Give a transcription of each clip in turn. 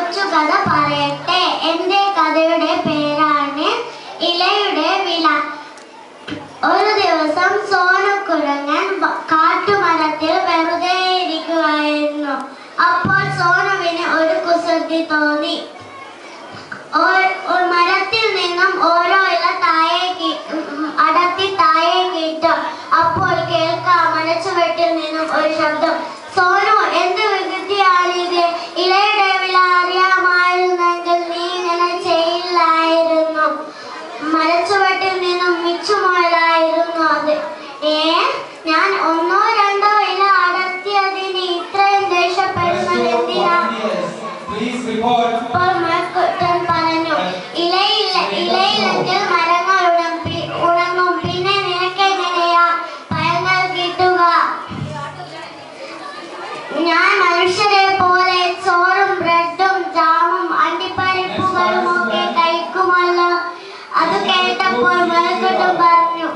കൊച്ചു കഥ പറയട്ടെ. എൻ്റെ കഥയുടെ പേരാണ് ഇലയുടെ വില. ഒരു ദിവസം സോനുക്കുരങ്ങൻ കാട്ടുമരത്തിൽ വെറുതെ ഇരിക്കുകയായിരുന്നു. അപ്പോൾ സോനുവിന് ഒരു കുസൃതി തോന്നി. മരത്തിൽ നിന്നും ഓരോ ഇല അടർത്തി താഴേക്കിട്ടു. അപ്പോൾ കേൾക്കാം മരച്ചുവട്ടിൽ നിന്നും ഒരു ശബ്ദം. സോനു, എന്ത് വികൃതിയാണിത്? ഇലയുടെ വില അറിയാമായിരുന്നെങ്കിൽ നീ ഇങ്ങനെ ചെയ്യില്ലായിരുന്നു. മരച്ചുവട്ടിൽ നിന്നും മിച്ചുമോളായിരുന്നു അത്. ഞാൻ ഒന്നോ രണ്ടോ ഇല അടർത്തിയതിന് ഇത്രയും ദേഷ്യപ്പെടുന്നത് എന്തിനാ? അപ്പോൾ മരക്കുട്ടൻ പറഞ്ഞു, ഇലയില്ലെങ്കിൽ മരങ്ങൾ ഉണങ്ങും. പിന്നെ നിനക്കെങ്ങനെയാ പഴങ്ങൾ കിട്ടുക? ഞാൻ മനുഷ്യരെ പോലെ ചോറും ബ്രെഡും ജാമും അണ്ടിപ്പരിപ്പുകളും ഒക്കെ കഴിക്കുമല്ലോ. അത് കേട്ടപ്പോൾ മരക്കുട്ടൻ പറഞ്ഞു,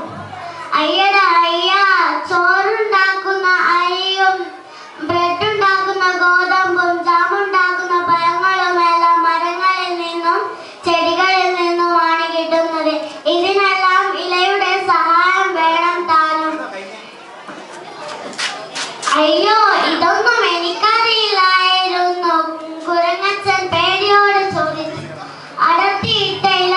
അയ്യടാ അയ്യാ, ചോറുണ്ടാക്കുന്ന അരിയും ബ്രെഡുണ്ടാക്കുന്ന ഗോതമ്പും ജാമുണ്ടാക്കുന്ന പഴങ്ങളുമെല്ലാം മരങ്ങളിൽ നിന്നും ചെടികളിൽ നിന്നുമാണ് കിട്ടുന്നത്. ഇതിനെല്ലാം ഇലയുടെ സഹായം വേണം താനും. അയ്യോ, ഇതൊന്നും എനിക്കറിയില്ലായിരുന്നു, കുരങ്ങച്ചൻ പേടിയോട് ചോദിച്ചു. അടർത്തിയിട്ട ഇല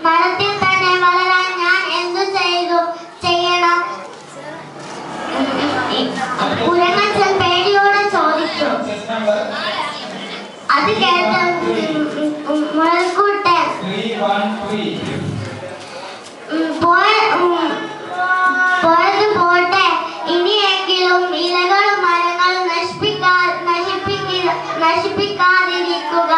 മരത്തിൽ തന്നെ വളരാൻ ഞാൻ എന്തു ചെയ്യണം? കുരങ്ങച്ചൻ പേടിയോടെ ചോദിച്ചു. അത് കേട്ട മുയൽക്കുട്ടൻ പോയത് പോട്ടെ, ഇനിയെങ്കിലും ഇലകളും മരങ്ങളും നശിപ്പിക്കാതിരിക്കുക.